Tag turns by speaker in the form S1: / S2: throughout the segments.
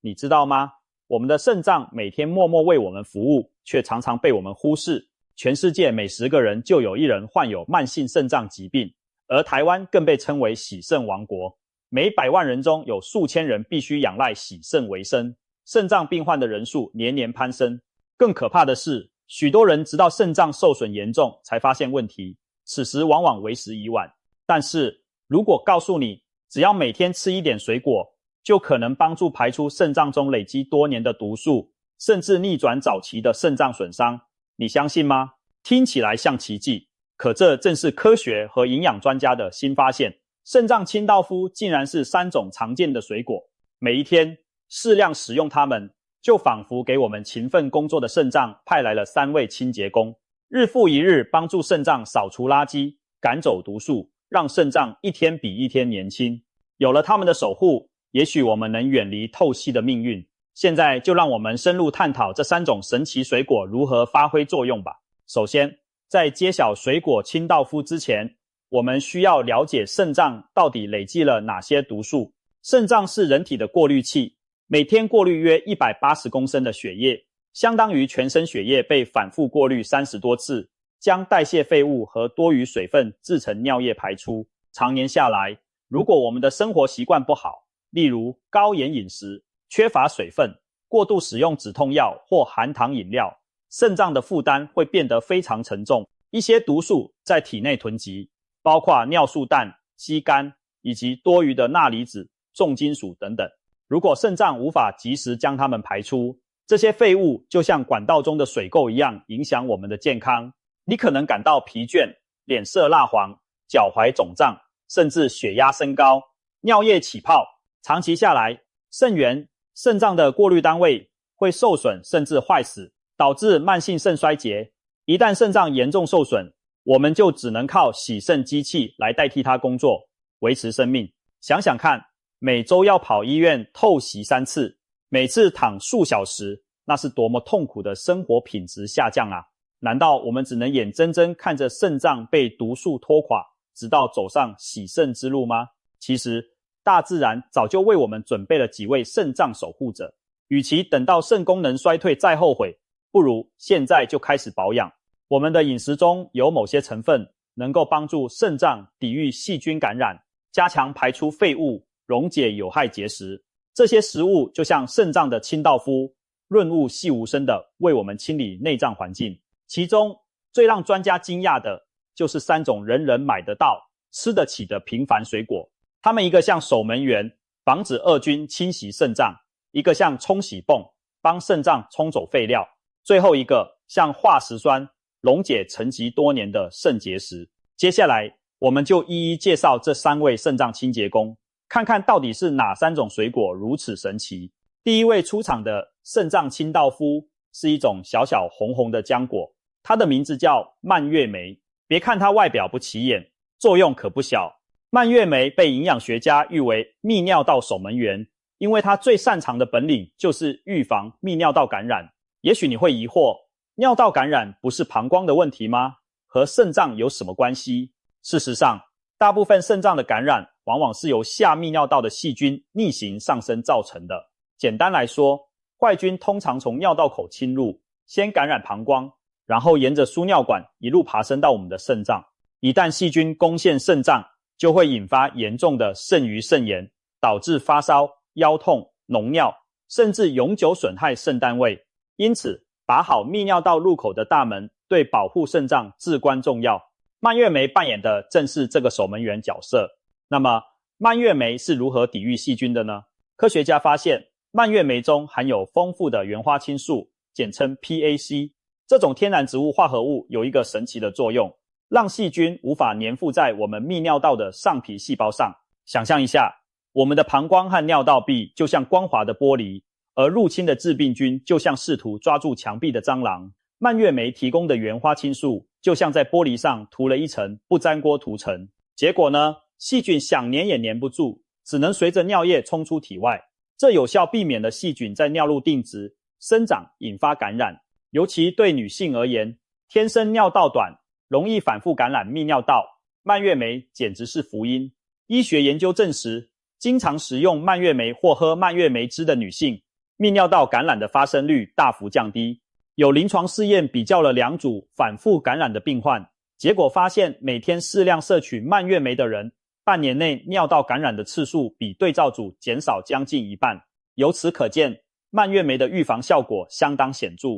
S1: 你知道吗？我们的肾脏每天默默为我们服务，却常常被我们忽视。全世界每10个人就有1人患有慢性肾脏疾病，而台湾更被称为洗肾王国。每100万人中有数千人必须仰赖洗肾为生，肾脏病患的人数年年攀升。更可怕的是，许多人直到肾脏受损严重才发现问题，此时往往为时已晚。但是如果告诉你，只要每天吃一点水果，就可能帮助排出肾脏中累积多年的毒素，甚至逆转早期的肾脏损伤，你相信吗？听起来像奇迹，可这正是科学和营养专家的新发现。肾脏清道夫竟然是3种常见的水果，每一天适量使用它们，就仿佛给我们勤奋工作的肾脏派来了3位清洁工，日复一日帮助肾脏扫除垃圾，赶走毒素，让肾脏一天比一天年轻。有了他们的守护，也许我们能远离透析的命运。现在就让我们深入探讨这3种神奇水果如何发挥作用吧。首先，在揭晓水果清道夫之前，我们需要了解肾脏到底累积了哪些毒素。肾脏是人体的过滤器，每天过滤约180公升的血液，相当于全身血液被反复过滤30多次，将代谢废物和多余水分制成尿液排出。常年下来，如果我们的生活习惯不好，例如高盐饮食、缺乏水分、过度使用止痛药或含糖饮料，肾脏的负担会变得非常沉重。一些毒素在体内囤积，包括尿素氮、肌酐以及多余的钠离子、重金属等等。如果肾脏无法及时将它们排出，这些废物就像管道中的水垢一样，影响我们的健康。你可能感到疲倦、脸色蜡黄、脚踝肿胀，甚至血压升高、尿液起泡。长期下来，肾源、肾脏的过滤单位会受损甚至坏死，导致慢性肾衰竭。一旦肾脏严重受损，我们就只能靠洗肾机器来代替它工作，维持生命。想想看，每周要跑医院透析3次，每次躺数小时，那是多么痛苦的生活品质下降啊！难道我们只能眼睁睁看着肾脏被毒素拖垮，直到走上洗肾之路吗？其实，大自然早就为我们准备了几位肾脏守护者，与其等到肾功能衰退再后悔，不如现在就开始保养。我们的饮食中有某些成分能够帮助肾脏抵御细菌感染，加强排出废物，溶解有害结石。这些食物就像肾脏的清道夫，润物细无声的为我们清理内脏环境。其中最让专家惊讶的就是3种人人买得到、吃得起的平凡水果。它们一个像守门员，防止恶菌侵袭肾脏；一个像冲洗泵，帮肾脏冲走废料；最后一个像化石酸，溶解沉积多年的肾结石。接下来我们就一一介绍这3位肾脏清洁工，看看到底是哪3种水果如此神奇。第一位出场的肾脏清道夫是一种小小红红的浆果，它的名字叫蔓越莓。别看它外表不起眼，作用可不小。蔓越莓被营养学家誉为泌尿道守门员，因为它最擅长的本领就是预防泌尿道感染。也许你会疑惑，尿道感染不是膀胱的问题吗？和肾脏有什么关系？事实上，大部分肾脏的感染往往是由下泌尿道的细菌逆行上升造成的。简单来说，坏菌通常从尿道口侵入，先感染膀胱，然后沿着输尿管一路爬升到我们的肾脏。一旦细菌攻陷肾脏，就会引发严重的肾盂肾炎，导致发烧、腰痛、脓尿，甚至永久损害肾单位。因此，把好泌尿道入口的大门对保护肾脏至关重要。蔓越莓扮演的正是这个守门员角色。那么，蔓越莓是如何抵御细菌的呢？科学家发现，蔓越莓中含有丰富的原花青素，简称 PAC。这种天然植物化合物有一个神奇的作用，让细菌无法粘附在我们泌尿道的上皮细胞上。想象一下，我们的膀胱和尿道壁就像光滑的玻璃，而入侵的致病菌就像试图抓住墙壁的蟑螂。蔓越莓提供的原花青素就像在玻璃上涂了一层不粘锅涂层，结果呢，细菌想粘也粘不住，只能随着尿液冲出体外。这有效避免了细菌在尿路定植、生长，引发感染。尤其对女性而言，天生尿道短，容易反复感染泌尿道，蔓越莓简直是福音。医学研究证实，经常食用蔓越莓或喝蔓越莓汁的女性，泌尿道感染的发生率大幅降低。有临床试验比较了2组反复感染的病患，结果发现每天适量摄取蔓越莓的人，半年内尿道感染的次数比对照组减少将近1半。由此可见，蔓越莓的预防效果相当显著。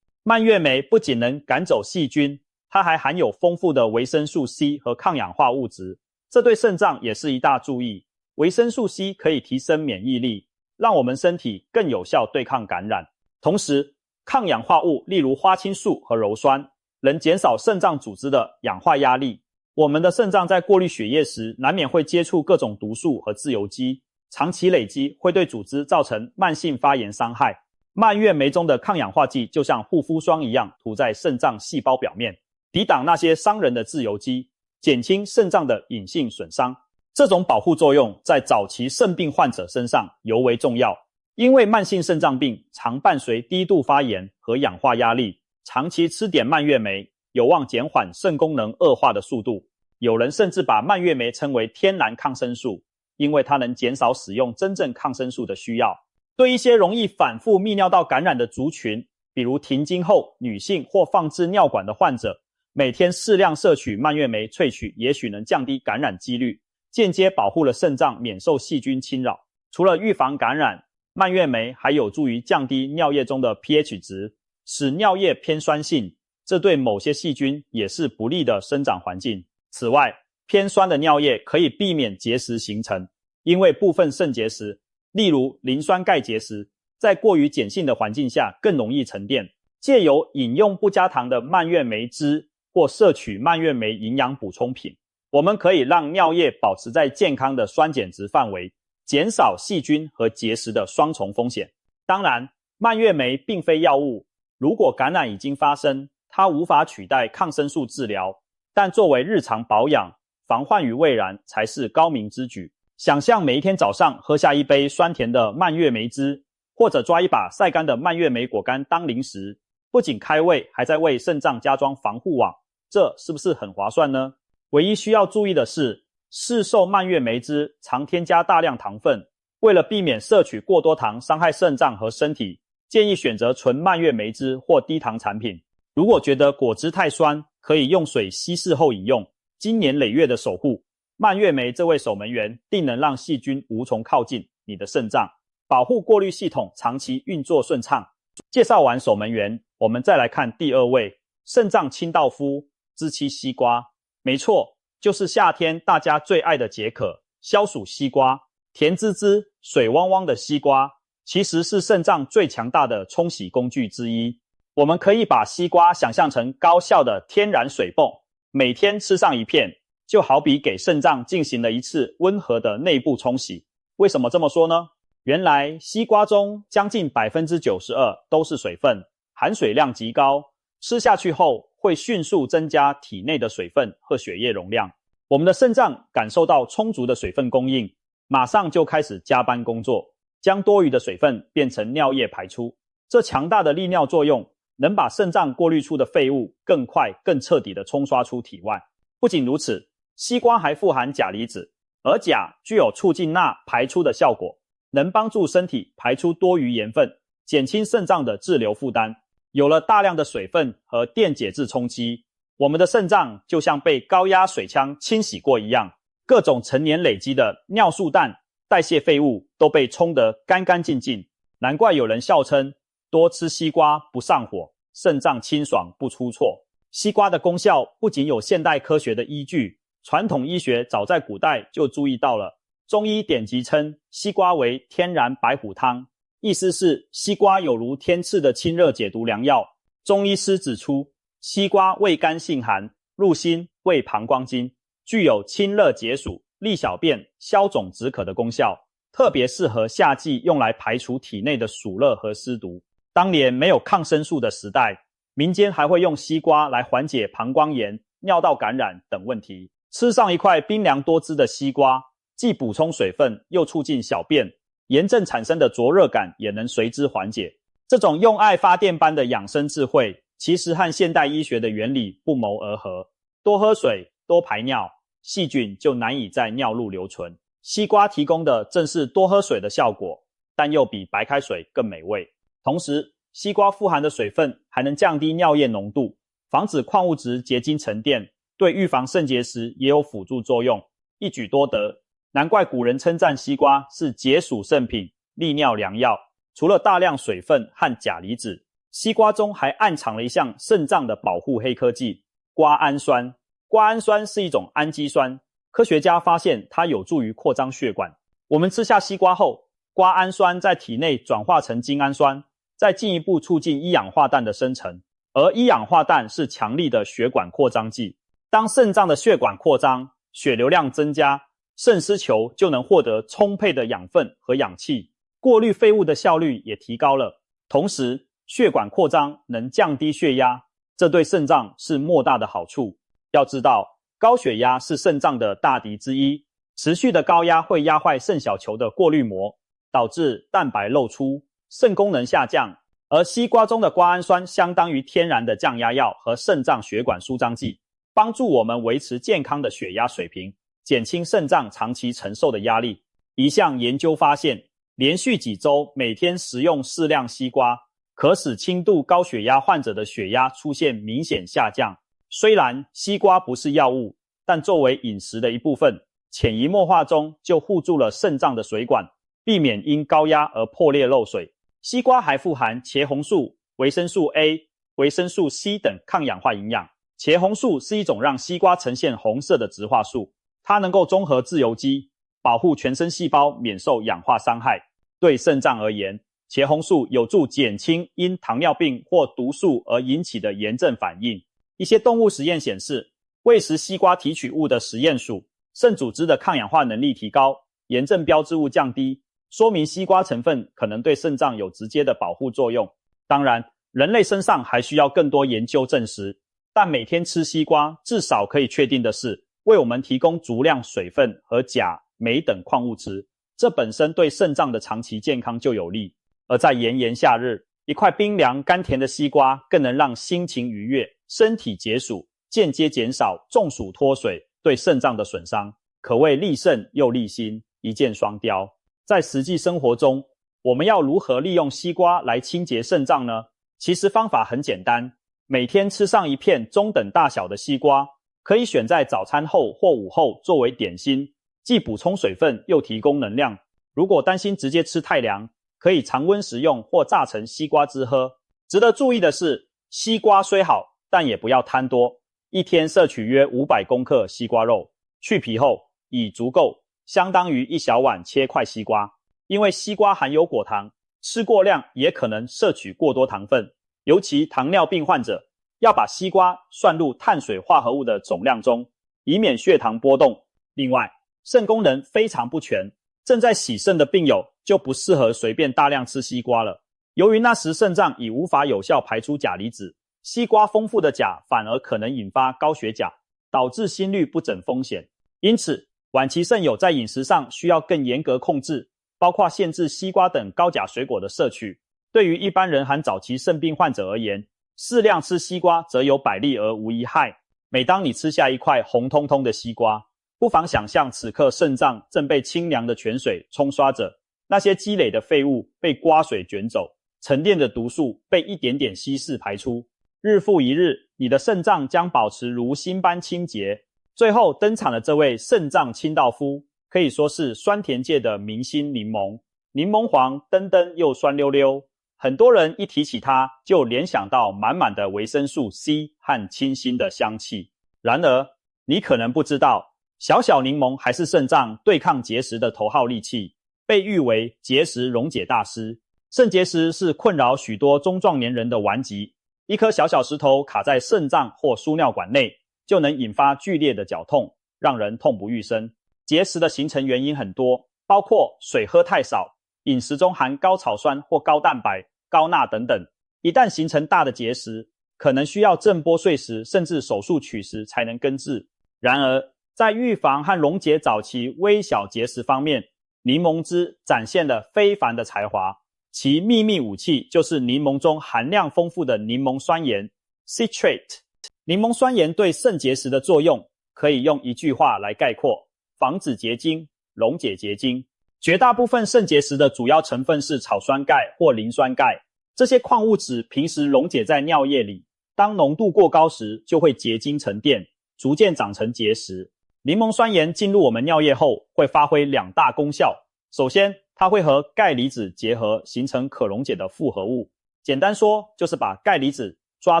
S1: 蔓越莓不仅能赶走细菌，它还含有丰富的维生素 C 和抗氧化物质，这对肾脏也是一大注意。维生素 C 可以提升免疫力，让我们身体更有效对抗感染。同时，抗氧化物例如花青素和鞣酸能减少肾脏组织的氧化压力。我们的肾脏在过滤血液时，难免会接触各种毒素和自由基，长期累积会对组织造成慢性发炎伤害。蔓越莓中的抗氧化剂就像护肤霜一样涂在肾脏细胞表面，抵挡那些伤人的自由基，减轻肾脏的隐性损伤。这种保护作用在早期肾病患者身上尤为重要，因为慢性肾脏病常伴随低度发炎和氧化压力，长期吃点蔓越莓有望减缓肾功能恶化的速度。有人甚至把蔓越莓称为天然抗生素，因为它能减少使用真正抗生素的需要。对一些容易反复泌尿道感染的族群，比如停经后女性或放置尿管的患者，每天适量摄取蔓越莓萃取也许能降低感染几率，间接保护了肾脏免受细菌侵扰。除了预防感染，蔓越莓还有助于降低尿液中的 pH 值，使尿液偏酸性，这对某些细菌也是不利的生长环境。此外，偏酸的尿液可以避免结石形成，因为部分肾结石，例如磷酸钙结石，在过于碱性的环境下更容易沉淀。借由饮用不加糖的蔓越莓汁或摄取蔓越莓营养补充品，我们可以让尿液保持在健康的酸碱值范围，减少细菌和结石的双重风险。当然，蔓越莓并非药物，如果感染已经发生，它无法取代抗生素治疗，但作为日常保养，防患于未然才是高明之举。想象每一天早上喝下一杯酸甜的蔓越莓汁，或者抓一把晒干的蔓越莓果干当零食，不仅开胃，还在为肾脏加装防护网，这是不是很划算呢？唯一需要注意的是，市售蔓越莓汁常添加大量糖分，为了避免摄取过多糖伤害肾脏和身体，建议选择纯蔓越莓汁或低糖产品。如果觉得果汁太酸，可以用水稀释后饮用。经年累月的守护，蔓越莓这位守门员定能让细菌无从靠近你的肾脏，保护过滤系统长期运作顺畅。介绍完守门员，我们再来看第2位，肾脏清道夫知其西瓜。没错，就是夏天大家最爱的解渴消暑西瓜。甜滋滋水汪汪的西瓜其实是肾脏最强大的冲洗工具之一。我们可以把西瓜想象成高效的天然水泵，每天吃上一片，就好比给肾脏进行了一次温和的内部冲洗。为什么这么说呢？原来西瓜中将近 92% 都是水分，含水量极高，吃下去后会迅速增加体内的水分和血液容量。我们的肾脏感受到充足的水分供应，马上就开始加班工作，将多余的水分变成尿液排出。这强大的利尿作用能把肾脏过滤出的废物更快更彻底地冲刷出体外。不仅如此，西瓜还富含钾离子，而钾具有促进钠排出的效果，能帮助身体排出多余盐分，减轻肾脏的滞留负担。有了大量的水分和电解质冲击，我们的肾脏就像被高压水枪清洗过一样，各种陈年累积的尿素氮、代谢废物都被冲得干干净净。难怪有人笑称多吃西瓜不上火，肾脏清爽不出错。西瓜的功效不仅有现代科学的依据，传统医学早在古代就注意到了。中医典籍称西瓜为天然白虎汤，意思是西瓜有如天赐的清热解毒良药。中医师指出，西瓜味甘性寒，入心胃膀胱经，具有清热解暑、利小便、消肿止渴的功效，特别适合夏季用来排除体内的暑热和湿毒。当年没有抗生素的时代，民间还会用西瓜来缓解膀胱炎、尿道感染等问题。吃上一块冰凉多汁的西瓜，既补充水分，又促进小便，炎症产生的灼热感也能随之缓解。这种用爱发电般的养生智慧，其实和现代医学的原理不谋而合。多喝水，多排尿，细菌就难以在尿路留存。西瓜提供的正是多喝水的效果，但又比白开水更美味。同时，西瓜富含的水分还能降低尿液浓度，防止矿物质结晶沉淀，对预防肾结石也有辅助作用，一举多得。难怪古人称赞西瓜是解暑圣品、利尿良药。除了大量水分和钾离子，西瓜中还暗藏了一项肾脏的保护黑科技——瓜氨酸。瓜氨酸是一种氨基酸，科学家发现它有助于扩张血管。我们吃下西瓜后，瓜氨酸在体内转化成精氨酸，再进一步促进一氧化氮的生成，而一氧化氮是强力的血管扩张剂。当肾脏的血管扩张，血流量增加，肾丝球就能获得充沛的养分和氧气，过滤废物的效率也提高了。同时，血管扩张能降低血压，这对肾脏是莫大的好处。要知道，高血压是肾脏的大敌之一，持续的高压会压坏肾小球的过滤膜，导致蛋白漏出，肾功能下降。而西瓜中的瓜氨酸相当于天然的降压药和肾脏血管舒张剂，帮助我们维持健康的血压水平，减轻肾脏长期承受的压力。一项研究发现，连续几周每天食用适量西瓜，可使轻度高血压患者的血压出现明显下降。虽然西瓜不是药物，但作为饮食的一部分，潜移默化中就护住了肾脏的水管，避免因高压而破裂漏水。西瓜还富含茄红素、维生素 A、维生素 C 等抗氧化营养。茄红素是一种让西瓜呈现红色的植化素，它能够中和自由基，保护全身细胞免受氧化伤害。对肾脏而言，茄红素有助减轻因糖尿病或毒素而引起的炎症反应。一些动物实验显示，喂食西瓜提取物的实验鼠，肾组织的抗氧化能力提高，炎症标志物降低，说明西瓜成分可能对肾脏有直接的保护作用。当然，人类身上还需要更多研究证实，但每天吃西瓜至少可以确定的是，为我们提供足量水分和钾、镁等矿物质，这本身对肾脏的长期健康就有利。而在炎炎夏日，一块冰凉甘甜的西瓜更能让心情愉悦，身体解暑，间接减少中暑脱水对肾脏的损伤，可谓利肾又利心，一箭双雕。在实际生活中，我们要如何利用西瓜来清洁肾脏呢？其实方法很简单，每天吃上一片中等大小的西瓜，可以选在早餐后或午后作为点心，既补充水分又提供能量。如果担心直接吃太凉，可以常温食用或榨成西瓜汁喝。值得注意的是，西瓜虽好，但也不要贪多，一天摄取约500公克西瓜肉，去皮后已足够，相当于一小碗切块西瓜。因为西瓜含有果糖，吃过量也可能摄取过多糖分，尤其糖尿病患者要把西瓜算入碳水化合物的总量中，以免血糖波动。另外，肾功能非常不全，正在洗肾的病友就不适合随便大量吃西瓜了。由于那时肾脏已无法有效排出钾离子，西瓜丰富的钾反而可能引发高血钾，导致心律不整风险。因此，晚期肾友在饮食上需要更严格控制，包括限制西瓜等高钾水果的摄取。对于一般人和早期肾病患者而言，适量吃西瓜则有百利而无一害。每当你吃下一块红彤彤的西瓜，不妨想象此刻肾脏正被清凉的泉水冲刷着，那些积累的废物被刮水卷走，沉淀的毒素被一点点稀释排出。日复一日，你的肾脏将保持如新般清洁。最后登场的这位肾脏清道夫，可以说是酸甜界的明星柠檬。柠檬黄登登又酸溜溜，很多人一提起它就联想到满满的维生素 C 和清新的香气。然而，你可能不知道，小小柠檬还是肾脏对抗结石的头号利器，被誉为结石溶解大师。肾结石是困扰许多中壮年人的顽疾，一颗小小石头卡在肾脏或输尿管内，就能引发剧烈的绞痛，让人痛不欲生。结石的形成原因很多，包括水喝太少、饮食中含高草酸或高蛋白、高钠等等。一旦形成大的结石，可能需要震波碎石甚至手术取石才能根治。然而，在预防和溶解早期微小结石方面，柠檬汁展现了非凡的才华。其秘密武器就是柠檬中含量丰富的柠檬酸盐 citrate。 柠檬酸盐对肾结石的作用可以用一句话来概括：防止结晶，溶解结晶。绝大部分肾结石的主要成分是草酸钙或磷酸钙，这些矿物质平时溶解在尿液里，当浓度过高时就会结晶沉淀，逐渐长成结石。柠檬酸盐进入我们尿液后会发挥两大功效。首先，它会和钙离子结合，形成可溶解的复合物。简单说，就是把钙离子抓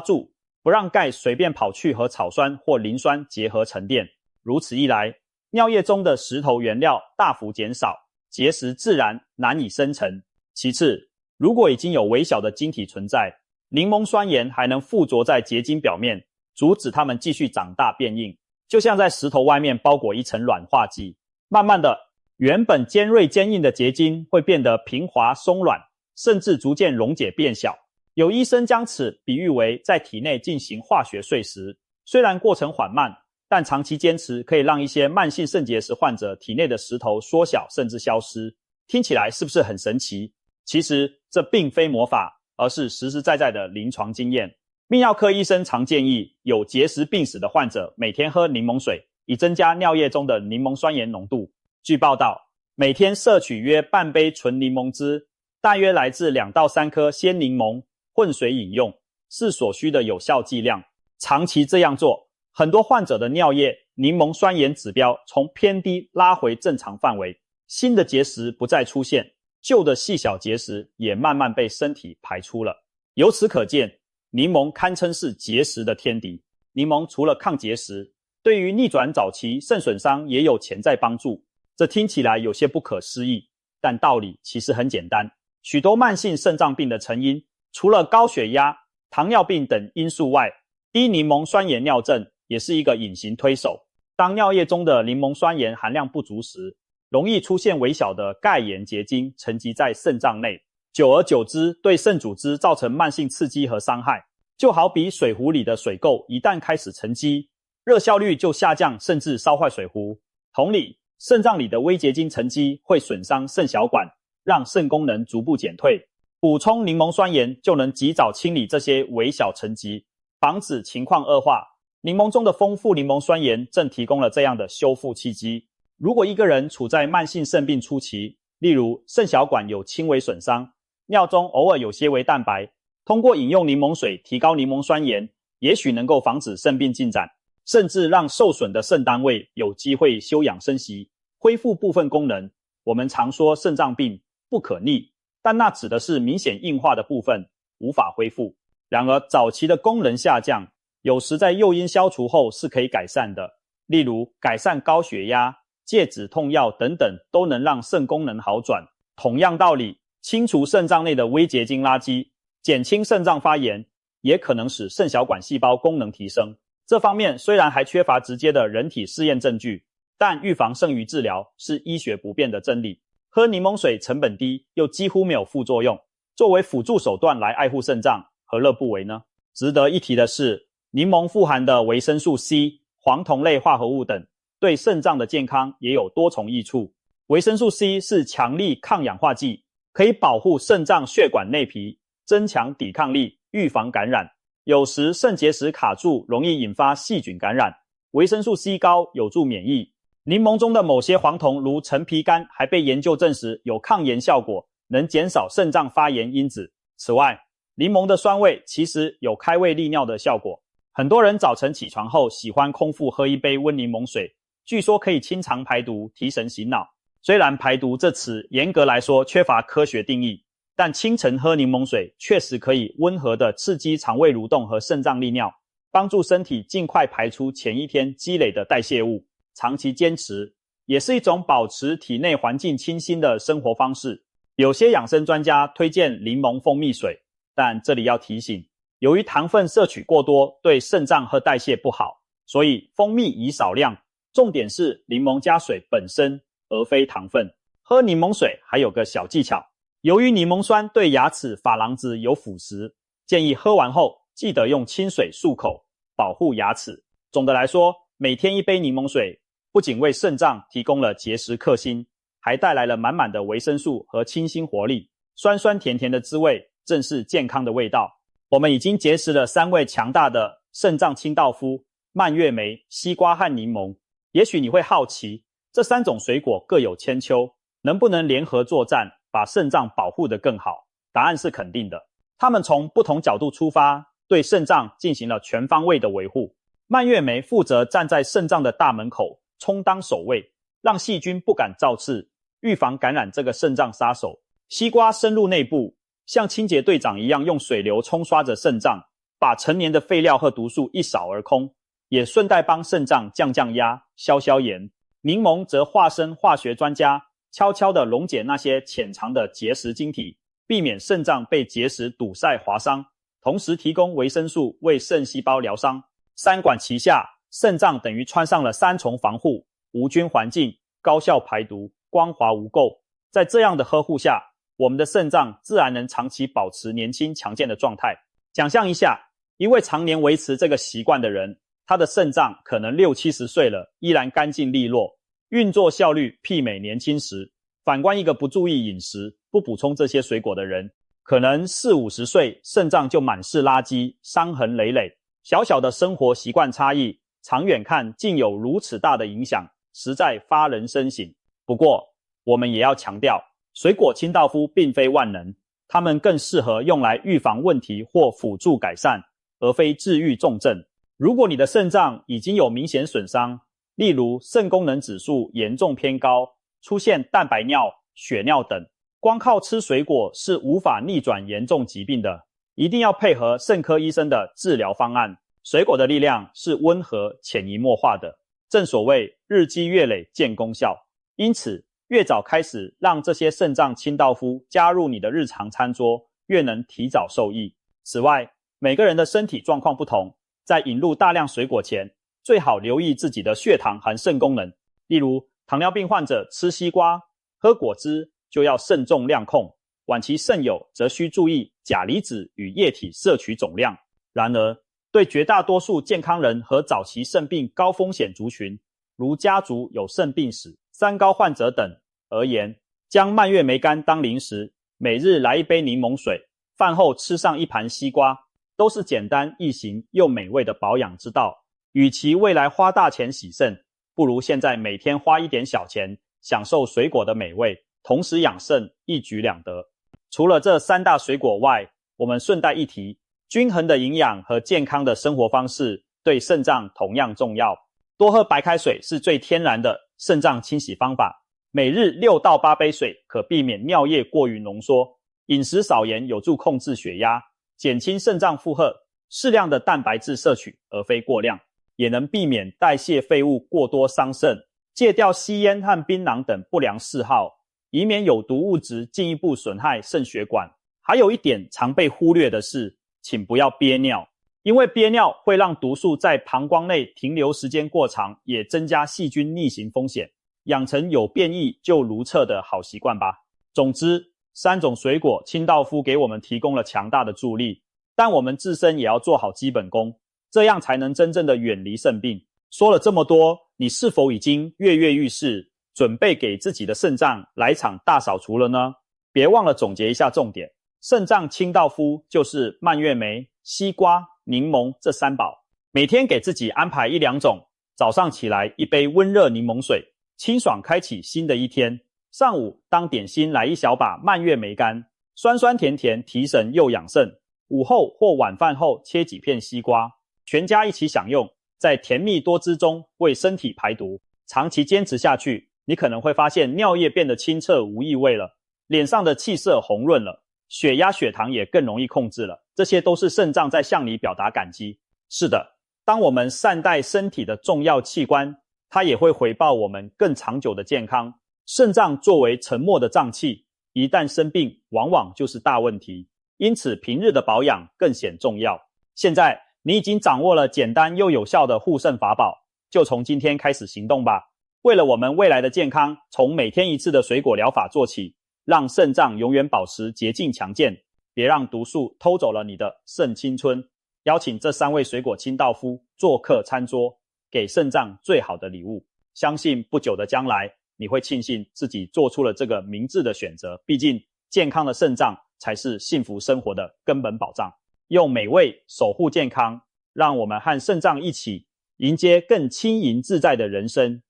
S1: 住，不让钙随便跑去和草酸或磷酸结合沉淀。如此一来，尿液中的石头原料大幅减少，结石自然难以生成。其次，如果已经有微小的晶体存在，柠檬酸盐还能附着在结晶表面，阻止它们继续长大变硬，就像在石头外面包裹一层软化剂。慢慢的，原本尖锐坚硬的结晶会变得平滑松软，甚至逐渐溶解变小。有医生将此比喻为在体内进行化学碎石，虽然过程缓慢，但长期坚持可以让一些慢性肾结石患者体内的石头缩小甚至消失。听起来是不是很神奇？其实这并非魔法，而是实实在在的临床经验。泌尿科医生常建议有结石病史的患者每天喝柠檬水，以增加尿液中的柠檬酸盐浓度。据报道，每天摄取约半杯纯柠檬汁，大约来自2到3颗鲜柠檬，混水饮用，是所需的有效剂量。长期这样做，很多患者的尿液柠檬酸盐指标从偏低拉回正常范围，新的结石不再出现，旧的细小结石也慢慢被身体排出了。由此可见，柠檬堪称是结石的天敌。柠檬除了抗结石，对于逆转早期肾损伤也有潜在帮助。这听起来有些不可思议，但道理其实很简单。许多慢性肾脏病的成因，除了高血压、糖尿病等因素外，低柠檬酸盐尿症也是一个隐形推手。当尿液中的柠檬酸盐含量不足时，容易出现微小的钙盐结晶沉积在肾脏内，久而久之对肾组织造成慢性刺激和伤害。就好比水壶里的水垢一旦开始沉积，热效率就下降，甚至烧坏水壶。同理，肾脏里的微结晶沉积会损伤肾小管，让肾功能逐步减退。补充柠檬酸盐就能及早清理这些微小沉积，防止情况恶化。柠檬中的丰富柠檬酸盐正提供了这样的修复契机。如果一个人处在慢性肾病初期，例如肾小管有轻微损伤，尿中偶尔有些微蛋白，通过饮用柠檬水提高柠檬酸盐，也许能够防止肾病进展，甚至让受损的肾单位有机会休养生息，恢复部分功能。我们常说肾脏病不可逆，但那指的是明显硬化的部分无法恢复。然而早期的功能下降，有时在诱因消除后是可以改善的，例如改善高血压、戒止痛药等等，都能让肾功能好转。同样道理，清除肾脏内的微结晶垃圾，减轻肾脏发炎，也可能使肾小管细胞功能提升。这方面虽然还缺乏直接的人体试验证据，但预防胜于治疗是医学不变的真理。喝柠檬水成本低，又几乎没有副作用，作为辅助手段来爱护肾脏，何乐不为呢？值得一提的是，柠檬富含的维生素 C、黄酮类化合物等，对肾脏的健康也有多重益处。维生素 C 是强力抗氧化剂，可以保护肾脏血管内皮，增强抵抗力，预防感染。有时肾结石卡住，容易引发细菌感染，维生素 C 高有助免疫。柠檬中的某些黄酮如陈皮苷还被研究证实有抗炎效果，能减少肾脏发炎因子。此外，柠檬的酸味其实有开胃利尿的效果。很多人早晨起床后喜欢空腹喝一杯温柠檬水，据说可以清肠排毒、提神醒脑。虽然排毒这词严格来说缺乏科学定义，但清晨喝柠檬水确实可以温和地刺激肠胃蠕动和肾脏利尿，帮助身体尽快排出前一天积累的代谢物。长期坚持也是一种保持体内环境清新的生活方式。有些养生专家推荐柠檬蜂蜜水，但这里要提醒，由于糖分摄取过多对肾脏和代谢不好，所以蜂蜜宜少量，重点是柠檬加水本身，而非糖分。喝柠檬水还有个小技巧，由于柠檬酸对牙齿珐琅质有腐蚀，建议喝完后记得用清水漱口，保护牙齿。总的来说，每天一杯柠檬水不仅为肾脏提供了结石克星，还带来了满满的维生素和清新活力。酸酸甜甜的滋味正是健康的味道。我们已经结识了3位强大的肾脏清道夫：蔓越莓、西瓜和柠檬。也许你会好奇，这3种水果各有千秋，能不能联合作战，把肾脏保护得更好？答案是肯定的。他们从不同角度出发，对肾脏进行了全方位的维护。蔓越莓负责站在肾脏的大门口，充当守卫，让细菌不敢造次，预防感染这个肾脏杀手。西瓜深入内部，像清洁队长一样用水流冲刷着肾脏，把陈年的废料和毒素一扫而空，也顺带帮肾脏降压、消炎。柠檬则化身化学专家，悄悄地溶解那些潜藏的结石晶体，避免肾脏被结石堵塞划伤，同时提供维生素为肾细胞疗伤。三管齐下，肾脏等于穿上了3重防护，无菌环境、高效排毒、光滑无垢。在这样的呵护下，我们的肾脏自然能长期保持年轻强健的状态。想象一下，一位常年维持这个习惯的人，他的肾脏可能60-70岁了，依然干净利落，运作效率媲美年轻时。反观一个不注意饮食、不补充这些水果的人，可能40-50岁，肾脏就满是垃圾，伤痕累累。小小的生活习惯差异，长远看竟有如此大的影响，实在发人深省。不过，我们也要强调，水果清道夫并非万能，它们更适合用来预防问题或辅助改善，而非治愈重症。如果你的肾脏已经有明显损伤，例如肾功能指数严重偏高，出现蛋白尿、血尿等，光靠吃水果是无法逆转严重疾病的，一定要配合肾科医生的治疗方案。水果的力量是温和、潜移默化的，正所谓日积月累见功效。因此，越早开始让这些肾脏清道夫加入你的日常餐桌，越能提早受益。此外，每个人的身体状况不同，在引入大量水果前，最好留意自己的血糖和肾功能。例如，糖尿病患者吃西瓜、喝果汁就要慎重量控，晚期肾友则需注意钾离子与液体摄取总量。然而，对绝大多数健康人和早期肾病高风险族群，如家族有肾病史、三高患者等而言，将蔓越莓干当零食，每日来一杯柠檬水，饭后吃上一盘西瓜，都是简单易行又美味的保养之道。与其未来花大钱洗肾，不如现在每天花一点小钱，享受水果的美味，同时养肾，一举两得。除了这3大水果外，我们顺带一提，均衡的营养和健康的生活方式对肾脏同样重要。多喝白开水是最天然的肾脏清洗方法，每日6到8杯水可避免尿液过于浓缩。饮食少盐有助控制血压，减轻肾脏负荷，适量的蛋白质摄取而非过量，也能避免代谢废物过多伤肾。戒掉吸烟和槟榔等不良嗜好，以免有毒物质进一步损害肾血管。还有一点常被忽略的是，请不要憋尿，因为憋尿会让毒素在膀胱内停留时间过长，也增加细菌逆行风险。养成有便意就如厕的好习惯吧。总之，3种水果清道夫给我们提供了强大的助力，但我们自身也要做好基本功，这样才能真正的远离肾病。说了这么多，你是否已经跃跃欲试，准备给自己的肾脏来场大扫除了呢？别忘了总结一下重点，肾脏清道夫就是蔓越莓、西瓜、柠檬这3宝，每天给自己安排1-2种，早上起来一杯温热柠檬水，清爽开启新的一天。上午当点心来一小把蔓越莓干，酸酸甜甜提神又养肾。午后或晚饭后切几片西瓜，全家一起享用，在甜蜜多汁中为身体排毒。长期坚持下去，你可能会发现尿液变得清澈无异味了，脸上的气色红润了，血压血糖也更容易控制了，这些都是肾脏在向你表达感激。是的，当我们善待身体的重要器官，它也会回报我们更长久的健康。肾脏作为沉默的脏器，一旦生病往往就是大问题，因此平日的保养更显重要。现在你已经掌握了简单又有效的护肾法宝，就从今天开始行动吧。为了我们未来的健康，从每天1次的水果疗法做起，让肾脏永远保持洁净强健，别让毒素偷走了你的肾青春。邀请这3位水果清道夫做客餐桌，给肾脏最好的礼物。相信不久的将来，你会庆幸自己做出了这个明智的选择，毕竟健康的肾脏才是幸福生活的根本保障。用美味守护健康，让我们和肾脏一起迎接更轻盈自在的人生。